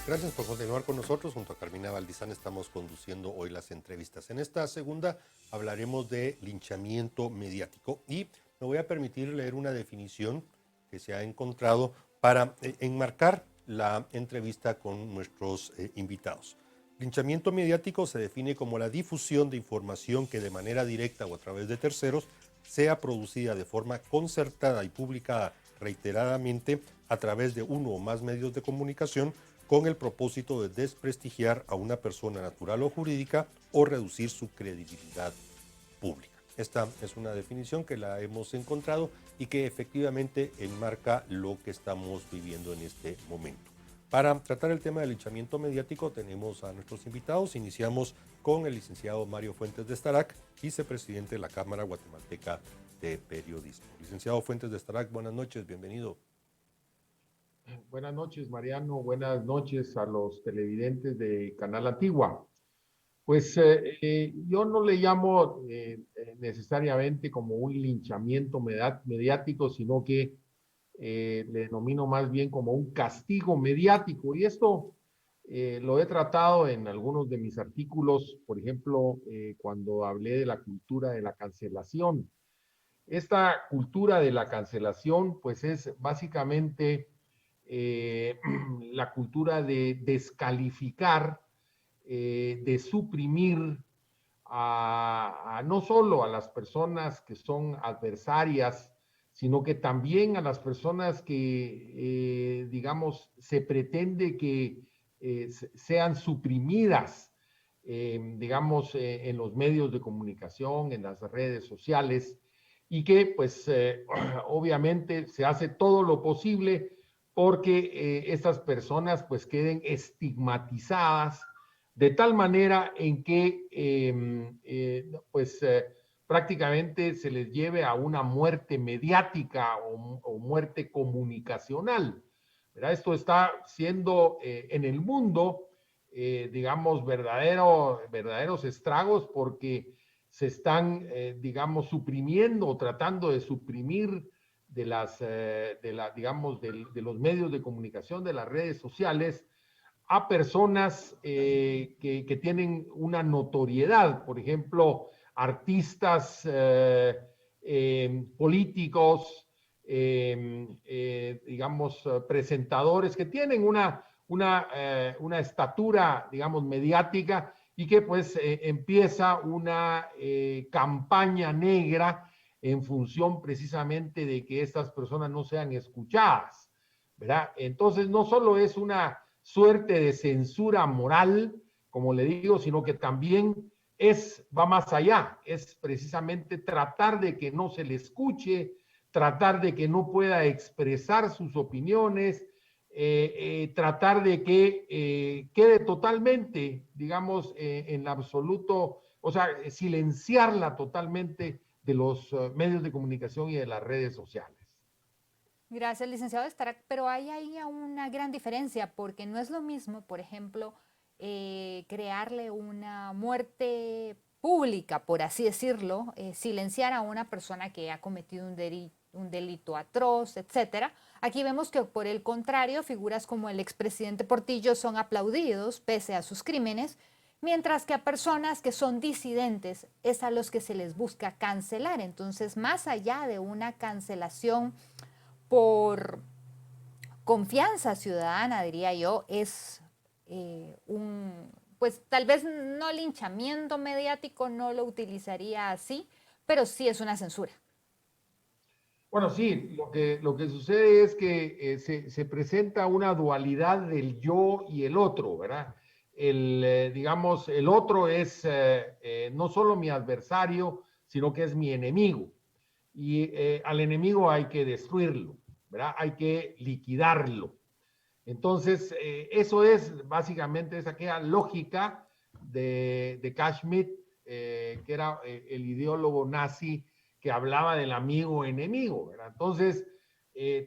Gracias por continuar con nosotros. Junto a Carmina Valdizán estamos conduciendo hoy las entrevistas. En esta segunda hablaremos de linchamiento mediático y me voy a permitir leer una definición que se ha encontrado para enmarcar la entrevista con nuestros invitados. Linchamiento mediático se define como la difusión de información que de manera directa o a través de terceros sea producida de forma concertada y publicada reiteradamente a través de uno o más medios de comunicación con el propósito de desprestigiar a una persona natural o jurídica o reducir su credibilidad pública. Esta es una definición que la hemos encontrado y que efectivamente enmarca lo que estamos viviendo en este momento. Para tratar el tema del linchamiento mediático tenemos a nuestros invitados. Iniciamos con el licenciado Mario Fuentes de Starac, vicepresidente de la Cámara Guatemalteca de Periodismo. Licenciado Fuentes de Starac, buenas noches, bienvenido. Buenas noches, Mariano. Buenas noches a los televidentes de Canal Antigua. Pues yo no le llamo necesariamente como un linchamiento mediático, sino que le denomino más bien como un castigo mediático. Y esto lo he tratado en algunos de mis artículos, por ejemplo, cuando hablé de la cultura de la cancelación. Esta cultura de la cancelación, pues es básicamente la cultura de descalificar, de suprimir no solo a las personas que son adversarias, sino que también a las personas que, digamos, se pretende que sean suprimidas, digamos, en los medios de comunicación, en las redes sociales, y que, pues, obviamente se hace todo lo posible porque estas personas, pues, queden estigmatizadas de tal manera en que prácticamente se les lleve a una muerte mediática o muerte comunicacional. ¿Verdad? Esto está siendo en el mundo, digamos, verdaderos estragos porque se están, digamos, suprimiendo o tratando de suprimir digamos, de los medios de comunicación, de las redes sociales, a personas que tienen una notoriedad, por ejemplo, artistas, políticos, digamos, presentadores que tienen una estatura, digamos, mediática y que pues empieza una campaña negra en función precisamente de que estas personas no sean escuchadas, ¿verdad? Entonces, no solo es una suerte de censura moral, como le digo, sino que también va más allá, es precisamente tratar de que no se le escuche, tratar de que no pueda expresar sus opiniones, tratar de que quede totalmente, digamos, en absoluto, o sea, silenciarla totalmente de los medios de comunicación y de las redes sociales. Gracias, licenciado Starak, pero hay ahí una gran diferencia porque no es lo mismo, por ejemplo, crearle una muerte pública, por así decirlo, silenciar a una persona que ha cometido un delito atroz, etcétera. Aquí vemos que por el contrario, figuras como el expresidente Portillo son aplaudidos pese a sus crímenes, mientras que a personas que son disidentes es a los que se les busca cancelar. Entonces, más allá de una cancelación por confianza ciudadana, diría yo, es pues tal vez no linchamiento mediático, no lo utilizaría así, pero sí es una censura. Bueno, sí, lo que sucede es que se presenta una dualidad del yo y el otro, ¿verdad? Digamos, el otro es no solo mi adversario, sino que es mi enemigo. Y al enemigo hay que destruirlo, ¿verdad? Hay que liquidarlo. Entonces, eso es básicamente es aquella lógica de Carl Schmitt, que era el ideólogo nazi que hablaba del amigo enemigo, ¿verdad? Entonces,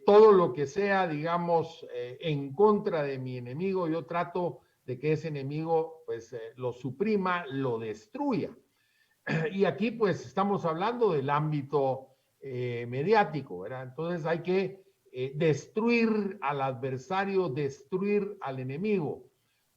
todo lo que sea, digamos, en contra de mi enemigo, yo trato de que ese enemigo, pues, lo suprima, lo destruya. Y aquí, pues, estamos hablando del ámbito mediático, ¿verdad? Entonces, hay que destruir al adversario, destruir al enemigo,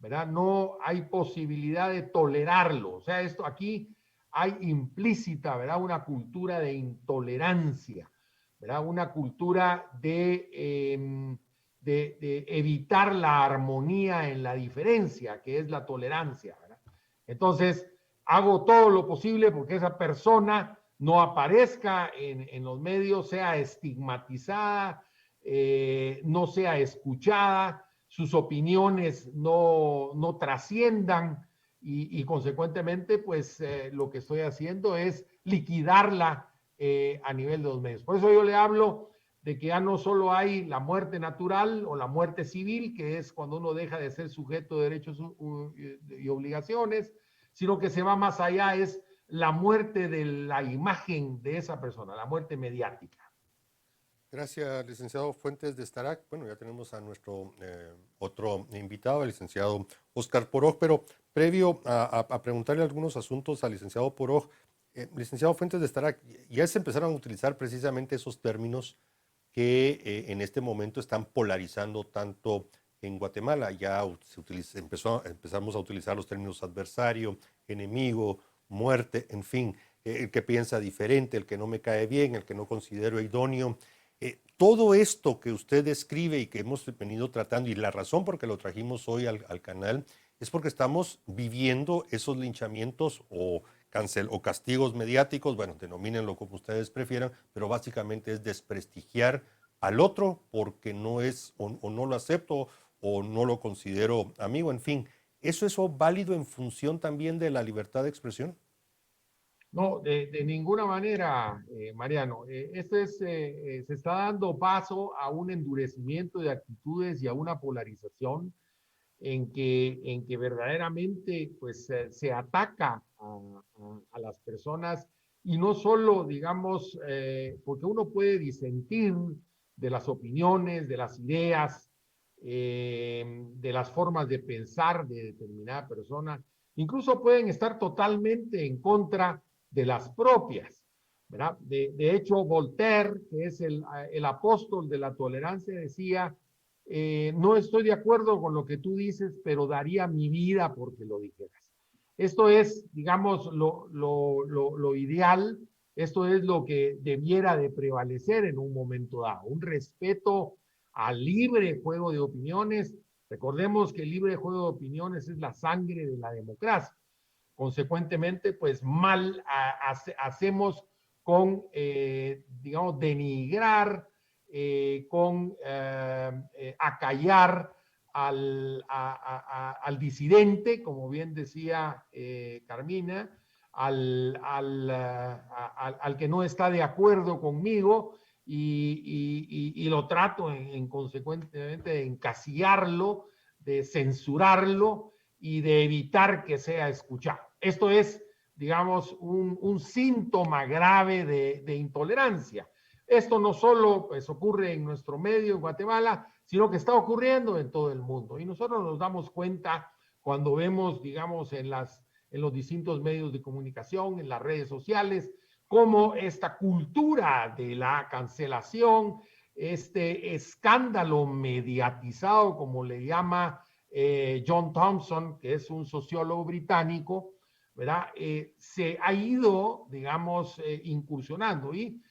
¿verdad? No hay posibilidad de tolerarlo. O sea, esto aquí hay implícita, ¿verdad? Una cultura de intolerancia, ¿verdad? Una cultura de evitar la armonía en la diferencia, que es la tolerancia, ¿verdad? Entonces, hago todo lo posible porque esa persona no aparezca en los medios, sea estigmatizada, no sea escuchada, sus opiniones no trasciendan y consecuentemente, pues lo que estoy haciendo es liquidarla a nivel de los medios. Por eso yo le hablo de que ya no solo hay la muerte natural o la muerte civil, que es cuando uno deja de ser sujeto de derechos y obligaciones, sino que se va más allá, es la muerte de la imagen de esa persona, la muerte mediática. Gracias, licenciado Fuentes de Starac. Bueno, ya tenemos a nuestro otro invitado, el licenciado Oscar Poroj, pero previo a preguntarle algunos asuntos al licenciado Poroj, licenciado Fuentes de Starac, ya se empezaron a utilizar precisamente esos términos que en este momento están polarizando tanto en Guatemala. Ya empezamos a utilizar los términos adversario, enemigo, muerte, en fin, el que piensa diferente, el que no me cae bien, el que no considero idóneo. Todo esto que usted describe y que hemos venido tratando, y la razón por que lo trajimos hoy al canal, es porque estamos viviendo esos linchamientos o castigos mediáticos, bueno, denomínenlo como ustedes prefieran, pero básicamente es desprestigiar al otro porque no es o no lo acepto o no lo considero amigo, en fin. ¿Eso es válido en función también de la libertad de expresión? No, de ninguna manera, Mariano. Se está dando paso a un endurecimiento de actitudes y a una polarización en que verdaderamente pues, se ataca a las personas y no solo, digamos, porque uno puede disentir de las opiniones, de las ideas, de las formas de pensar de determinada persona, incluso pueden estar totalmente en contra de las propias, ¿verdad? De hecho, Voltaire, que es el apóstol de la tolerancia, decía, no estoy de acuerdo con lo que tú dices, pero daría mi vida porque lo dijeras. Esto es, digamos, lo ideal, esto es lo que debiera de prevalecer en un momento dado, un respeto al libre juego de opiniones. Recordemos que el libre juego de opiniones es la sangre de la democracia. Consecuentemente, pues mal hacemos con, digamos, denigrar, con acallar al disidente, como bien decía Carmina, al que no está de acuerdo conmigo y lo trato consecuentemente de encasillarlo, de censurarlo y de evitar que sea escuchado. Esto es, digamos, un síntoma grave de intolerancia. Esto no solo pues, ocurre en nuestro medio, en Guatemala, sino que está ocurriendo en todo el mundo. Y nosotros nos damos cuenta cuando vemos, digamos, en los distintos medios de comunicación, en las redes sociales, cómo esta cultura de la cancelación, este escándalo mediatizado, como le llama John Thompson, que es un sociólogo británico, ¿verdad? Se ha ido, digamos, incursionando y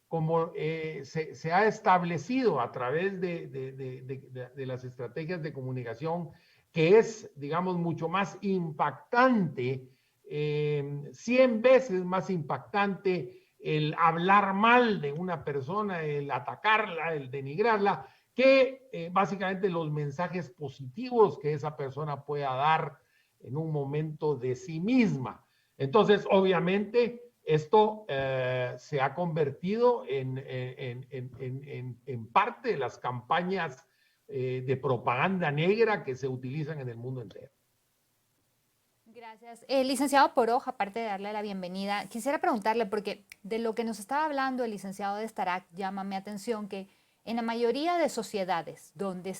como se ha establecido a través de las estrategias de comunicación, que es, digamos, mucho más impactante, 100 veces más impactante el hablar mal de una persona, el atacarla, el denigrarla, que básicamente los mensajes positivos que esa persona pueda dar en un momento de sí misma. Entonces, obviamente, esto se ha convertido en parte de las campañas de propaganda negra que se utilizan en el mundo entero. Gracias. Licenciado Poroj, aparte de darle la bienvenida, quisiera preguntarle, porque de lo que nos estaba hablando el licenciado de Starac, llama mi atención que en la mayoría de sociedades donde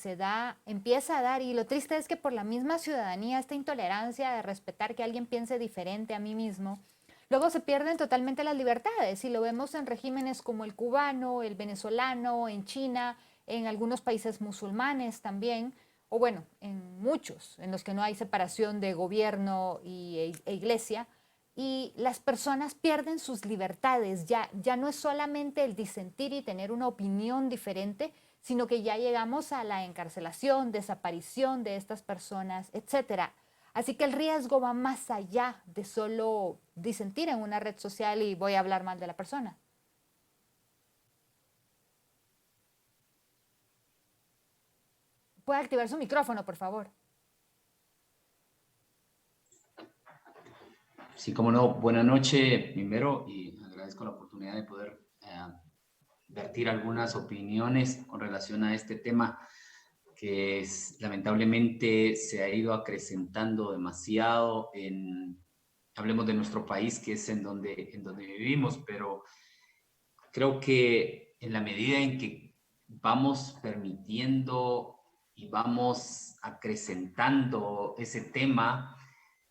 empieza a dar, y lo triste es que por la misma ciudadanía, esta intolerancia de respetar que alguien piense diferente a mí mismo, luego se pierden totalmente las libertades y lo vemos en regímenes como el cubano, el venezolano, en China, en algunos países musulmanes también, o bueno, en muchos, en los que no hay separación de gobierno e iglesia, y las personas pierden sus libertades. Ya no es solamente el disentir y tener una opinión diferente, sino que ya llegamos a la encarcelación, desaparición de estas personas, etcétera. Así que el riesgo va más allá de solo disentir en una red social y voy a hablar mal de la persona. Puede activar su micrófono, por favor. Sí, cómo no. Buenas noches primero y agradezco la oportunidad de poder vertir algunas opiniones con relación a este tema que lamentablemente se ha ido acrecentando demasiado hablemos de nuestro país, que es en donde vivimos, pero creo que en la medida en que vamos permitiendo y vamos acrecentando ese tema,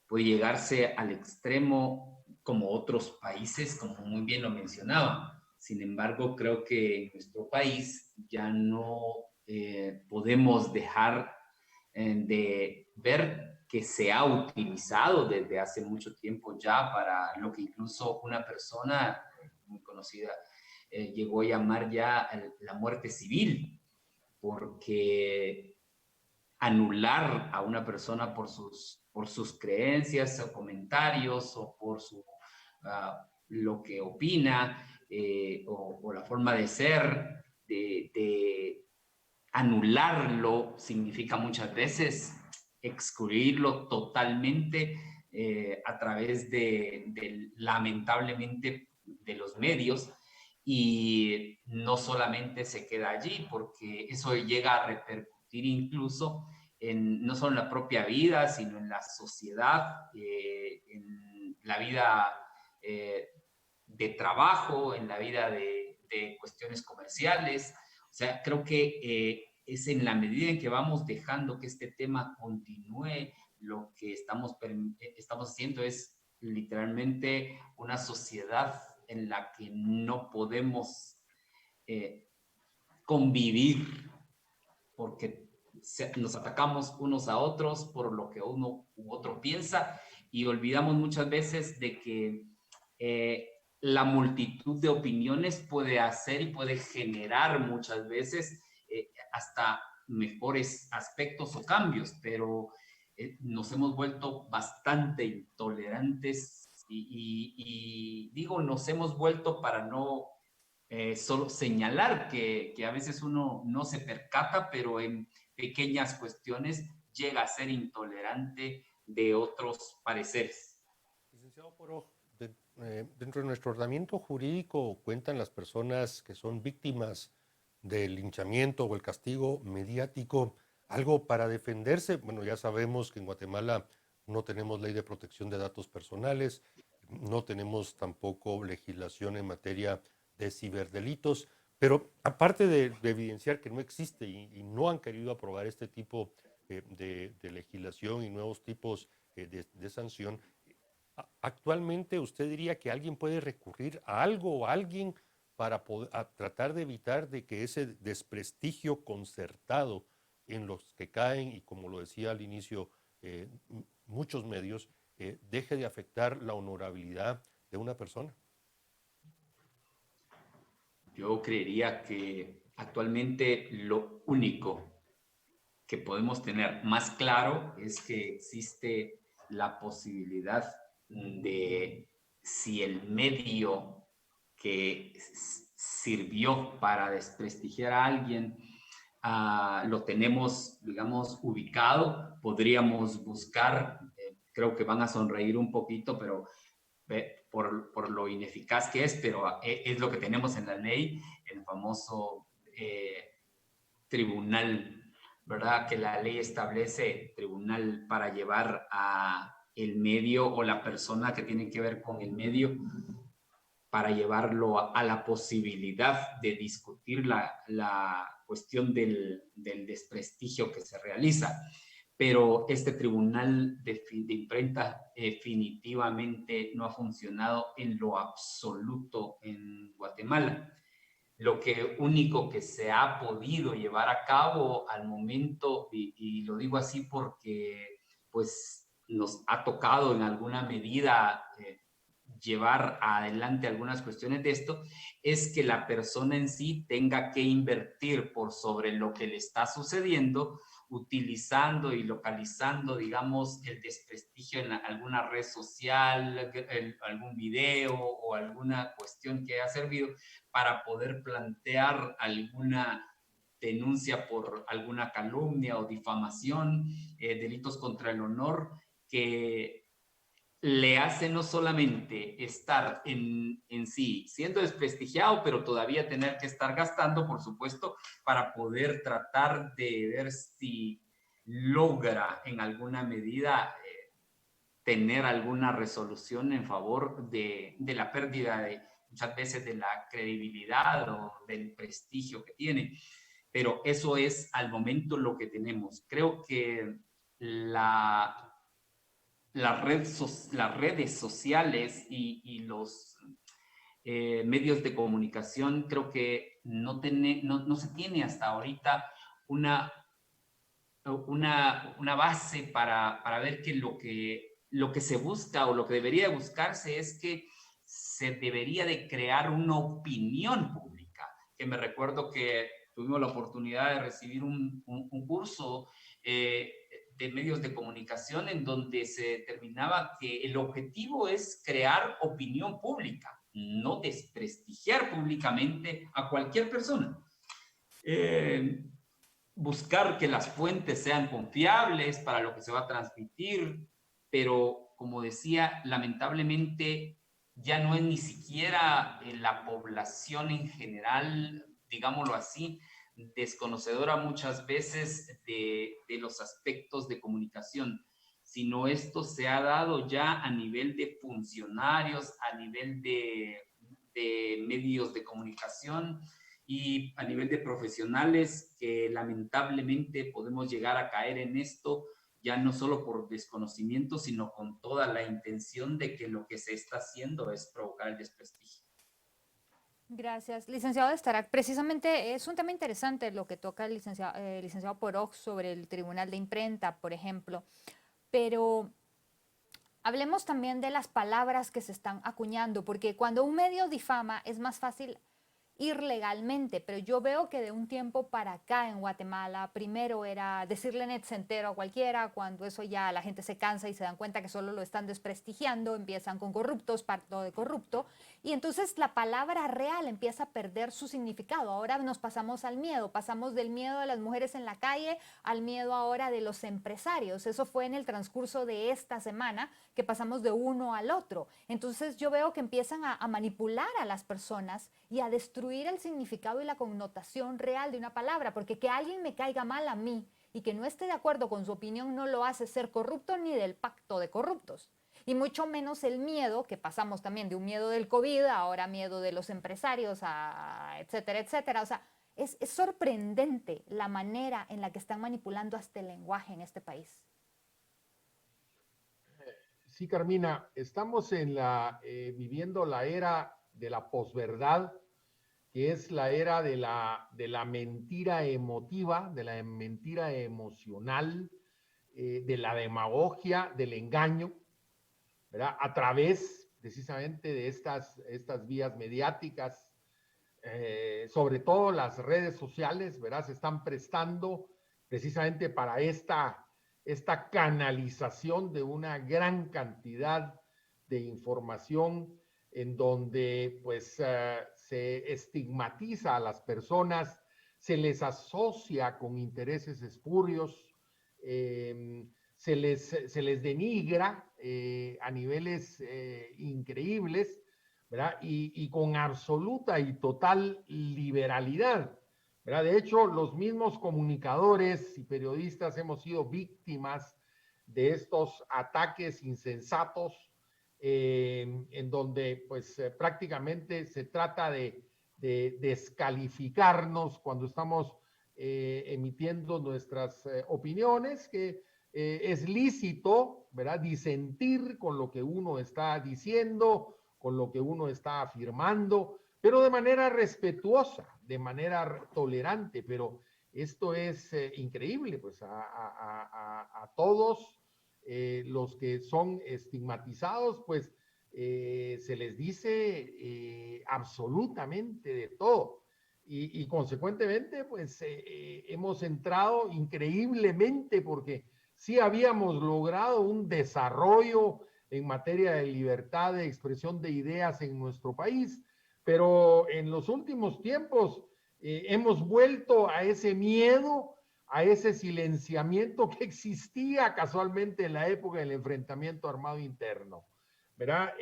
puede llegarse al extremo como otros países, como muy bien lo mencionaba. Sin embargo, creo que en nuestro país ya no podemos dejar de ver que se ha utilizado desde hace mucho tiempo ya para lo que incluso una persona muy conocida llegó a llamar ya la muerte civil, porque anular a una persona por sus creencias o comentarios o por lo que opina o la forma de ser, de anularlo significa muchas veces excluirlo totalmente a través lamentablemente, de los medios, y no solamente se queda allí, porque eso llega a repercutir incluso no solo en la propia vida, sino en la sociedad, en la vida de trabajo, en la vida de cuestiones comerciales. O sea, creo que es en la medida en que vamos dejando que este tema continúe, lo que estamos haciendo es literalmente una sociedad en la que no podemos convivir, porque nos atacamos unos a otros por lo que uno u otro piensa, y olvidamos muchas veces de que la multitud de opiniones puede hacer y puede generar muchas veces hasta mejores aspectos o cambios, pero nos hemos vuelto bastante intolerantes y digo, nos hemos vuelto para no solo señalar que a veces uno no se percata, pero en pequeñas cuestiones llega a ser intolerante de otros pareceres. Licenciado Poró, dentro de nuestro ordenamiento jurídico cuentan las personas que son víctimas del linchamiento o el castigo mediático algo para defenderse. Bueno, ya sabemos que en Guatemala no tenemos ley de protección de datos personales, no tenemos tampoco legislación en materia de ciberdelitos, pero aparte de evidenciar que no existe y no han querido aprobar este tipo de legislación y nuevos tipos de sanción, actualmente usted diría que alguien puede recurrir a algo o a alguien para tratar de evitar de que ese desprestigio concertado en los que caen, y como lo decía al inicio, muchos medios, deje de afectar la honorabilidad de una persona. Yo creería que actualmente lo único que podemos tener más claro es que existe la posibilidad de, si el medio que sirvió para desprestigiar a alguien lo tenemos, digamos, ubicado, podríamos buscar, creo que van a sonreír un poquito, pero por lo ineficaz que es, pero es lo que tenemos en la ley, el famoso tribunal, ¿verdad? Que la ley establece tribunal para llevar a el medio o la persona que tiene que ver con el medio, para llevarlo a la posibilidad de discutir la cuestión del desprestigio que se realiza. Pero este tribunal de imprenta definitivamente no ha funcionado en lo absoluto en Guatemala. lo que único que se ha podido llevar a cabo al momento, y lo digo así porque pues nos ha tocado en alguna medida llevar adelante algunas cuestiones de esto, es que la persona en sí tenga que invertir por sobre lo que le está sucediendo, utilizando y localizando, digamos, el desprestigio en alguna red social, algún video o alguna cuestión que ha servido para poder plantear alguna denuncia por alguna calumnia o difamación, delitos contra el honor, que le hace no solamente estar en sí siendo desprestigiado, pero todavía tener que estar gastando, por supuesto, para poder tratar de ver si logra en alguna medida tener alguna resolución en favor de la pérdida de muchas veces de la credibilidad o del prestigio que tiene. Pero eso es al momento lo que tenemos. Creo que las redes sociales y los medios de comunicación, creo que no se tiene hasta ahorita una base para ver que lo que se busca o lo que debería buscarse es que se debería de crear una opinión pública. Que me recuerdo que tuvimos la oportunidad de recibir un curso de medios de comunicación en donde se determinaba que el objetivo es crear opinión pública, no desprestigiar públicamente a cualquier persona. Buscar que las fuentes sean confiables para lo que se va a transmitir, pero como decía, lamentablemente ya no es ni siquiera la población en general, digámoslo así, desconocedora muchas veces de los aspectos de comunicación, sino esto se ha dado ya a nivel de funcionarios, a nivel de medios de comunicación, y a nivel de profesionales que lamentablemente podemos llegar a caer en esto ya no solo por desconocimiento, sino con toda la intención de que lo que se está haciendo es provocar el desprestigio. Gracias. Licenciado Starac, precisamente es un tema interesante lo que toca el licenciado Porok sobre el Tribunal de Imprenta, por ejemplo, pero hablemos también de las palabras que se están acuñando, porque cuando un medio difama es más fácil ir legalmente, pero yo veo que de un tiempo para acá en Guatemala, primero era decirle netcentero a cualquiera, cuando eso ya la gente se cansa y se dan cuenta que solo lo están desprestigiando, empiezan con corruptos, parto de corrupto, y entonces la palabra real empieza a perder su significado. Ahora nos pasamos al miedo, pasamos del miedo de las mujeres en la calle al miedo ahora de los empresarios. Eso fue en el transcurso de esta semana que pasamos de uno al otro. Entonces yo veo que empiezan a manipular a las personas y a destruir el significado y la connotación real de una palabra, porque que alguien me caiga mal a mí y que no esté de acuerdo con su opinión no lo hace ser corrupto ni del pacto de corruptos. Y mucho menos el miedo, que pasamos también de un miedo del COVID, ahora miedo de los empresarios, etcétera, etcétera. O sea, es sorprendente la manera en la que están manipulando hasta el lenguaje en este país. Sí, Carmina, estamos viviendo la era de la posverdad, que es la era de la mentira emotiva, de la mentira emocional, de la demagogia, del engaño, ¿verdad? A través precisamente de estas vías mediáticas, sobre todo las redes sociales, ¿verdad? Se están prestando precisamente para esta canalización de una gran cantidad de información en donde pues se estigmatiza a las personas, se les asocia con intereses espurios, se les denigra a niveles increíbles, ¿verdad? Y con absoluta y total liberalidad, ¿verdad? De hecho, los mismos comunicadores y periodistas hemos sido víctimas de estos ataques insensatos, en donde pues prácticamente se trata de descalificarnos cuando estamos emitiendo nuestras opiniones, que es lícito, ¿verdad? Disentir con lo que uno está diciendo, con lo que uno está afirmando, pero de manera respetuosa, de manera tolerante, pero esto es increíble, pues a todos los que son estigmatizados, pues se les dice absolutamente de todo. Y consecuentemente, pues hemos entrado increíblemente porque sí habíamos logrado un desarrollo en materia de libertad de expresión de ideas en nuestro país, pero en los últimos tiempos hemos vuelto a ese miedo, a ese silenciamiento que existía casualmente en la época del enfrentamiento armado interno, ¿verdad?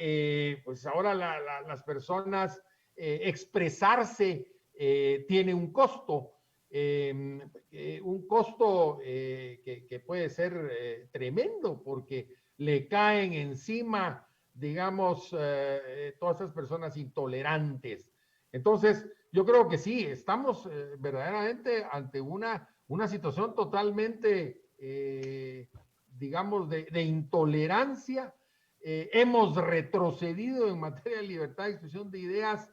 Pues ahora las personas expresarse tiene un costo que puede ser tremendo porque le caen encima, digamos, todas esas personas intolerantes. Entonces, yo creo que sí, estamos verdaderamente ante una situación totalmente, digamos, de intolerancia. Hemos retrocedido en materia de libertad de expresión de ideas,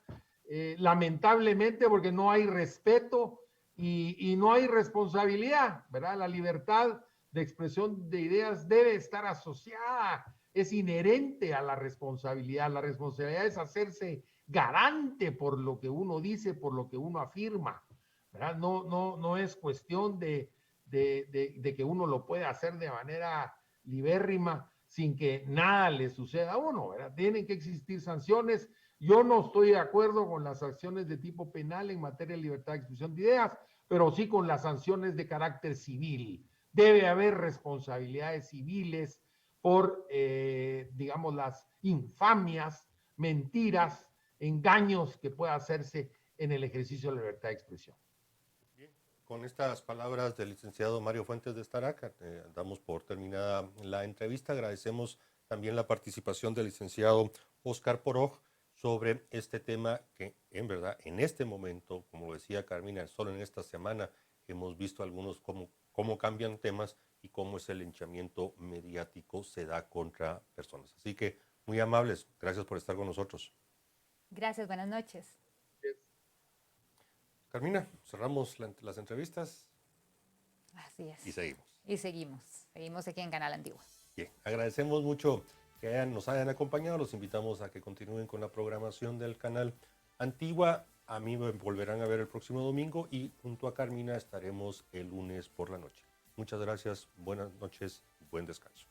lamentablemente, porque no hay respeto y no hay responsabilidad, ¿verdad? La libertad de expresión de ideas debe estar asociada, es inherente a la responsabilidad. La responsabilidad es hacerse garante por lo que uno dice, por lo que uno afirma, ¿verdad? No es cuestión de que uno lo puede hacer de manera libérrima sin que nada le suceda a uno, ¿verdad? Tienen que existir sanciones. Yo no estoy de acuerdo con las acciones de tipo penal en materia de libertad de expresión de ideas, pero sí con las sanciones de carácter civil. Debe haber responsabilidades civiles por, digamos, las infamias, mentiras, engaños que pueda hacerse en el ejercicio de la libertad de expresión. Bien, con estas palabras del licenciado Mario Fuentes de Estaraca, damos por terminada la entrevista. Agradecemos también la participación del licenciado Oscar Poroj sobre este tema que en verdad en este momento, como decía Carmina, solo en esta semana hemos visto algunos cómo cambian temas y cómo ese linchamiento mediático se da contra personas. Así que muy amables, gracias por estar con nosotros. Gracias, buenas noches. Carmina, cerramos las entrevistas. Así es. Y seguimos. Y seguimos. Seguimos aquí en Canal Antigua. Bien, agradecemos mucho que nos hayan acompañado. Los invitamos a que continúen con la programación del canal Antigua. A mí me volverán a ver el próximo domingo y junto a Carmina estaremos el lunes por la noche. Muchas gracias, buenas noches, buen descanso.